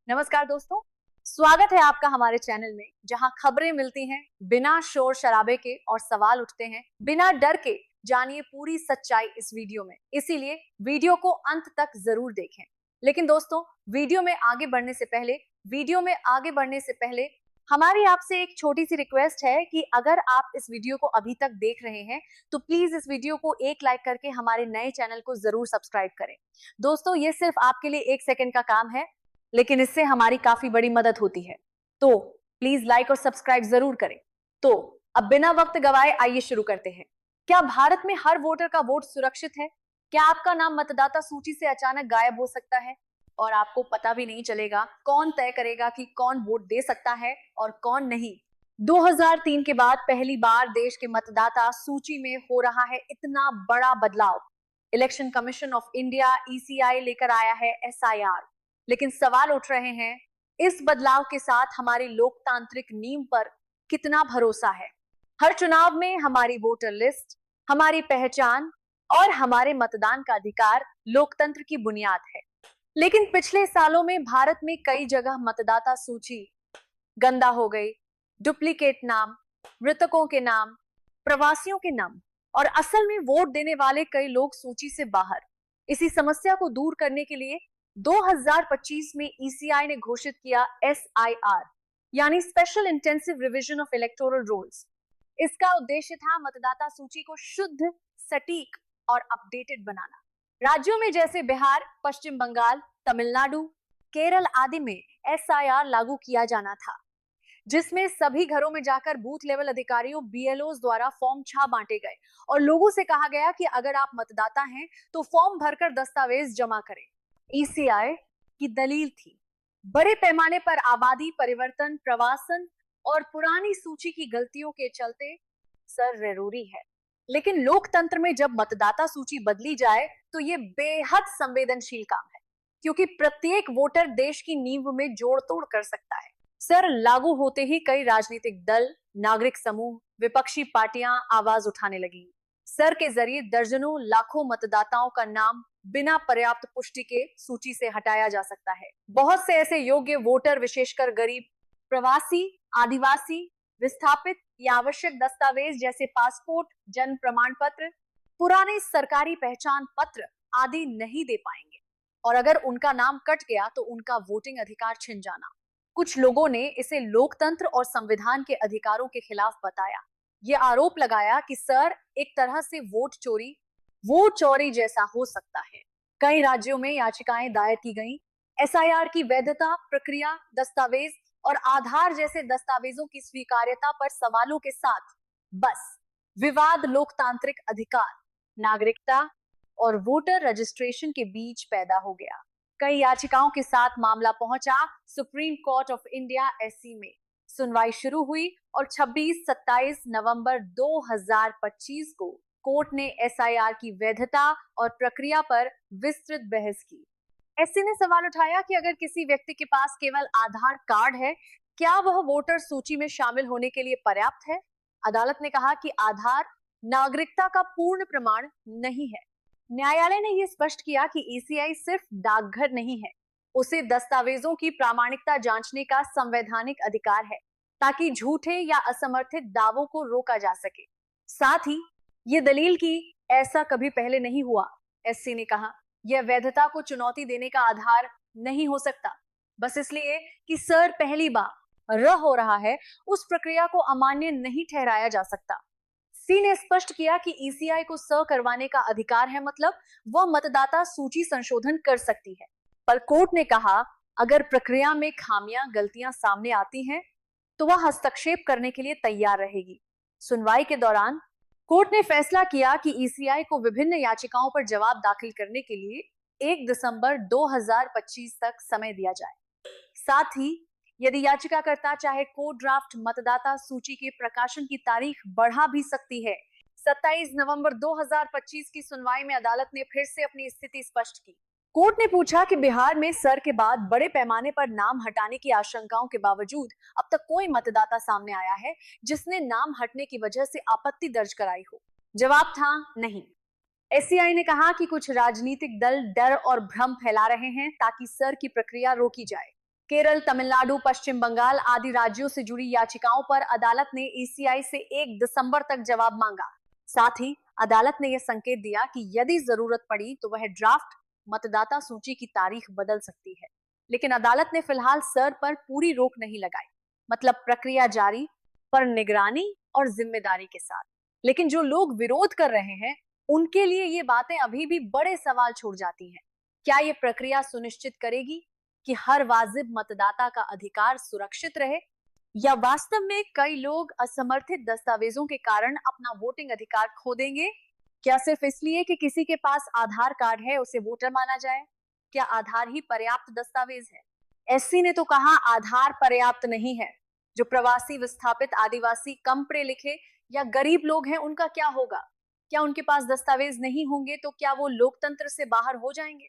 नमस्कार दोस्तों, स्वागत है आपका हमारे चैनल में जहां खबरें मिलती हैं बिना शोर शराबे के और सवाल उठते हैं बिना डर के। जानिए पूरी सच्चाई इस वीडियो में, इसीलिए वीडियो को अंत तक जरूर देखें। लेकिन दोस्तों, वीडियो में आगे बढ़ने से पहले हमारी आपसे एक छोटी सी रिक्वेस्ट है कि अगर आप इस वीडियो को अभी तक देख रहे हैं तो प्लीज इस वीडियो को एक लाइक करके हमारे नए चैनल को जरूर सब्सक्राइब करें। दोस्तों, ये सिर्फ आपके लिए 1 सेकंड का काम है, लेकिन इससे हमारी काफी बड़ी मदद होती है, तो प्लीज लाइक और सब्सक्राइब जरूर करें। तो अब बिना वक्त गवाए आइए शुरू करते हैं। क्या भारत में हर वोटर का वोट सुरक्षित है? क्या आपका नाम मतदाता सूची से अचानक गायब हो सकता है और आपको पता भी नहीं चलेगा? कौन तय करेगा कि कौन वोट दे सकता है और कौन नहीं? 2003 के बाद पहली बार देश के मतदाता सूची में हो रहा है इतना बड़ा बदलाव। Election commission of India ECI लेकर आया है एसआईआर। लेकिन सवाल उठ रहे हैं, इस बदलाव के साथ हमारी लोकतांत्रिक नींव पर कितना भरोसा है? हर चुनाव में हमारी वोटर लिस्ट, हमारी पहचान और हमारे मतदान का अधिकार लोकतंत्र की बुनियाद है। लेकिन पिछले सालों में भारत में कई जगह मतदाता सूची गंदा हो गई। डुप्लीकेट नाम, मृतकों के नाम, प्रवासियों के नाम और असल में वोट देने वाले कई लोग सूची से बाहर। इसी समस्या को दूर करने के लिए 2025 में ईसीआई ने घोषित किया एसआईआर, यानी special intensive revision of electoral rolls. इसका उद्देश्य था मतदाता सूची को शुद्ध, सटीक और अपडेटेड बनाना। राज्यों में जैसे बिहार, पश्चिम बंगाल, तमिलनाडु, केरल आदि में एसआईआर लागू किया जाना था, जिसमें सभी घरों में जाकर बूथ लेवल अधिकारियों बीएलओस द्वारा फॉर्म छाप बांटे गए और लोगों से कहा गया कि अगर आप मतदाता हैं तो फॉर्म भरकर दस्तावेज जमा करें। ईसीआई की दलील थी, बड़े पैमाने पर आबादी परिवर्तन, प्रवासन और पुरानी सूची की गलतियों के चलते सर जरूरी है। लेकिन लोकतंत्र में जब मतदाता सूची बदली जाए तो ये बेहद संवेदनशील काम है, क्योंकि प्रत्येक वोटर देश की नींव में जोड़ तोड़ कर सकता है। सर लागू होते ही कई राजनीतिक दल, नागरिक समूह, विपक्षी पार्टियां आवाज उठाने लगी। सर के जरिए दर्जनों लाखों मतदाताओं का नाम बिना पर्याप्त पुष्टि के सूची से हटाया जा सकता है। बहुत से ऐसे योग्य वोटर, विशेषकर गरीब, प्रवासी, आदिवासी, विस्थापित या आवश्यक दस्तावेज जैसे पासपोर्ट, जन्म प्रमाण पत्र, पुराने सरकारी पहचान पत्र आदि नहीं दे पाएंगे और अगर उनका नाम कट गया तो उनका वोटिंग अधिकार छिन जाना। कुछ लोगों ने इसे लोकतंत्र और संविधान के अधिकारों के खिलाफ बताया। ये आरोप लगाया कि सर एक तरह से वोट चोरी जैसा हो सकता है। कई राज्यों में याचिकाएं दायर की गईं। एसआईआर की वैधता, प्रक्रिया, दस्तावेज और आधार जैसे दस्तावेजों की स्वीकार्यता पर सवालों के साथ बस विवाद लोकतांत्रिक अधिकार, नागरिकता और वोटर रजिस्ट्रेशन के बीच पैदा हो गया। कई याचिकाओं के साथ मामला पहुंचा supreme court of India SC में। सुनवाई शुरू हुई और 26-27 नवंबर 2025 को कोर्ट ने एसआईआर की वैधता और प्रक्रिया पर विस्तृत बहस की। एससी ने सवाल उठाया कि अगर किसी व्यक्ति के पास केवल आधार कार्ड है, क्या वह वोटर सूची में शामिल होने के लिए पर्याप्त है? अदालत ने कहा कि आधार नागरिकता का पूर्ण प्रमाण नहीं है। न्यायालय ने यह स्पष्ट किया कि ईसीआई सिर्फ डाकघर नहीं है, उसे दस्तावेजों की प्रामाणिकता जांचने का संवैधानिक अधिकार है, ताकि झूठे या असमर्थित दावों को रोका जा सके। साथ ही ये दलील की ऐसा कभी पहले नहीं हुआ। एससी ने कहा, यह वैधता को चुनौती देने का आधार नहीं हो सकता। बस इसलिए कि सर पहली बार हो रहा है, उस प्रक्रिया को अमान्य नहीं ठहराया जा सकता। सी ने स्पष्ट किया कि ईसीआई को स करवाने का अधिकार है, मतलब वह मतदाता सूची संशोधन कर सकती है। पर कोर्ट ने कहा, अगर प्रक्रिया में खामियां, गलतियां सामने आती हैं, तो वह हस्तक्षेप करने के लिए तैयार रहेगी। सुनवाई के दौरान कोर्ट ने फैसला किया कि ईसीआई को विभिन्न याचिकाओं पर जवाब दाखिल करने के लिए 1 दिसंबर 2025 तक समय दिया जाए। साथ ही यदि याचिकाकर्ता चाहे कोड ड्राफ्ट मतदाता सूची के प्रकाशन की तारीख बढ़ा भी सकती है। 27 नवंबर 2025 की सुनवाई में अदालत ने फिर से अपनी स्थिति स्पष्ट की। कोर्ट ने पूछा कि बिहार में सर के बाद बड़े पैमाने पर नाम हटाने की आशंकाओं के बावजूद अब तक कोई मतदाता सामने आया है जिसने नाम हटने की वजह से आपत्ति दर्ज कराई हो। जवाब था नहीं। एससीआई ने कहा कि कुछ राजनीतिक दल डर और भ्रम फैला रहे हैं ताकि सर की प्रक्रिया रोकी जाए। केरल, तमिलनाडु, पश्चिम बंगाल आदि राज्यों से जुड़ी याचिकाओं पर अदालत ने ईसीआई से 1 दिसंबर तक जवाब मांगा। साथ ही अदालत ने यह संकेत दिया कि यदि जरूरत पड़ी तो वह ड्राफ्ट मतदाता सूची की तारीख बदल सकती है। लेकिन अदालत ने फिलहाल सर पर पूरी रोक नहीं लगाई, मतलब प्रक्रिया जारी, पर निगरानी और जिम्मेदारी के साथ। लेकिन जो लोग विरोध कर रहे हैं उनके लिए ये बातें अभी भी बड़े सवाल छोड़ जाती हैं। क्या ये प्रक्रिया सुनिश्चित करेगी कि हर वाजिब मतदाता का अधिकार सुरक्षित रहे, या वास्तव में कई लोग असमर्थित दस्तावेजों के कारण अपना वोटिंग अधिकार खो देंगे? क्या सिर्फ इसलिए कि किसी के पास आधार कार्ड है उसे वोटर माना जाए? क्या आधार ही पर्याप्त दस्तावेज है? एससी ने तो कहा आधार पर्याप्त नहीं है। जो प्रवासी, विस्थापित, आदिवासी, कम पढ़े लिखे या गरीब लोग हैं उनका क्या होगा? क्या उनके पास दस्तावेज नहीं होंगे तो क्या वो लोकतंत्र से बाहर हो जाएंगे?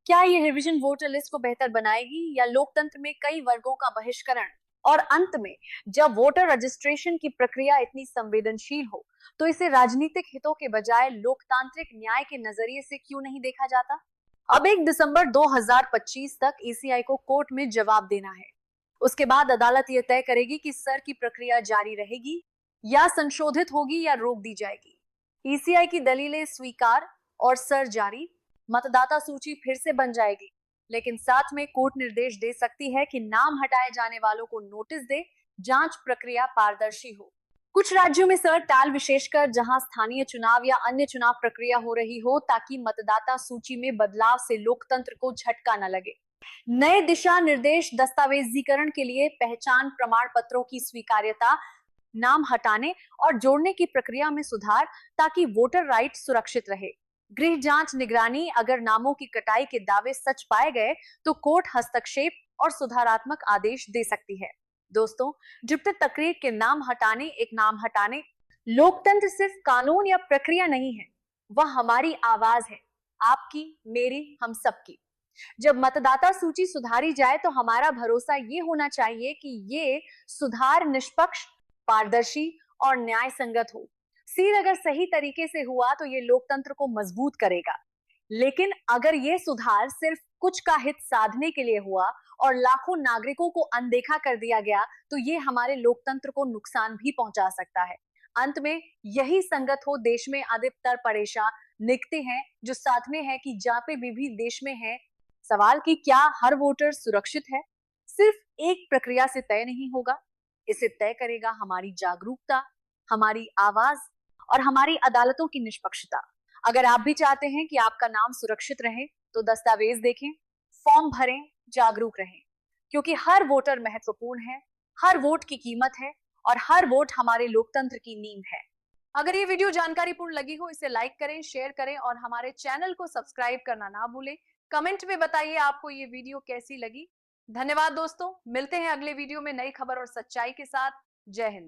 क्या ये रिवीजन वोटर लिस्ट को बेहतर बनाएगी या लोकतंत्र में कई वर्गों का बहिष्करण? और अंत में, जब वोटर रजिस्ट्रेशन की प्रक्रिया इतनी संवेदनशील हो तो इसे राजनीतिक हितों के बजाय लोकतांत्रिक न्याय के नजरिए से क्यों नहीं देखा जाता? अब 1 दिसंबर 2025 तक ईसीआई को कोर्ट में जवाब देना है। उसके बाद अदालत यह तय करेगी कि सर की प्रक्रिया जारी रहेगी या संशोधित होगी या रोक दी जाएगी। ईसीआई की दलीलें स्वीकार और सर जारी, मतदाता सूची फिर से बन जाएगी। लेकिन साथ में कोर्ट निर्देश दे सकती है कि नाम हटाए जाने वालों को नोटिस दे, जांच प्रक्रिया पारदर्शी हो। कुछ राज्यों में सर टाल, विशेषकर जहां स्थानीय चुनाव या अन्य चुनाव प्रक्रिया हो रही हो, ताकि मतदाता सूची में बदलाव से लोकतंत्र को झटका न लगे। नए दिशा निर्देश दस्तावेजीकरण के लिए पहचान प्रमाण पत्रों की स्वीकार्यता, नाम हटाने और जोड़ने की प्रक्रिया में सुधार, ताकि वोटर राइट सुरक्षित रहे। गृह जांच, निगरानी, अगर नामों की कटाई के दावे सच पाए गए तो कोर्ट हस्तक्षेप और सुधारात्मक आदेश दे सकती है। दोस्तों, जब तक के नाम हटाने, एक नाम हटाने, लोकतंत्र सिर्फ कानून या प्रक्रिया नहीं है, वह हमारी आवाज है, आपकी, मेरी, हम सबकी। जब मतदाता सूची सुधारी जाए तो हमारा भरोसा ये होना चाहिए कि ये सुधार निष्पक्ष, पारदर्शी और न्याय संगत हो। सीर अगर सही तरीके से हुआ तो ये लोकतंत्र को मजबूत करेगा। लेकिन अगर ये सुधार सिर्फ कुछ का हित साधने के लिए हुआ और लाखों नागरिकों को अनदेखा कर दिया गया तो ये हमारे लोकतंत्र को नुकसान भी पहुंचा सकता है। अंत में यही संगत हो देश में अधिकतर परेशान निकते हैं जो साथ में है कि जहाँ पे भी देश में है सवाल कि क्या हर वोटर सुरक्षित है, सिर्फ एक प्रक्रिया से तय नहीं होगा। इसे तय करेगा हमारी जागरूकता, हमारी आवाज और हमारी अदालतों की निष्पक्षता। अगर आप भी चाहते हैं कि आपका नाम सुरक्षित रहे तो दस्तावेज देखें, फॉर्म भरें, जागरूक रहें, क्योंकि हर वोटर महत्वपूर्ण है, हर वोट की कीमत है और हर वोट हमारे लोकतंत्र की नींव है। अगर ये वीडियो जानकारीपूर्ण लगी हो इसे लाइक करें, शेयर करें और हमारे चैनल को सब्सक्राइब करना ना भूलें। कमेंट में बताइए आपको ये वीडियो कैसी लगी। धन्यवाद दोस्तों, मिलते हैं अगले वीडियो में नई खबर और सच्चाई के साथ। जय हिंद।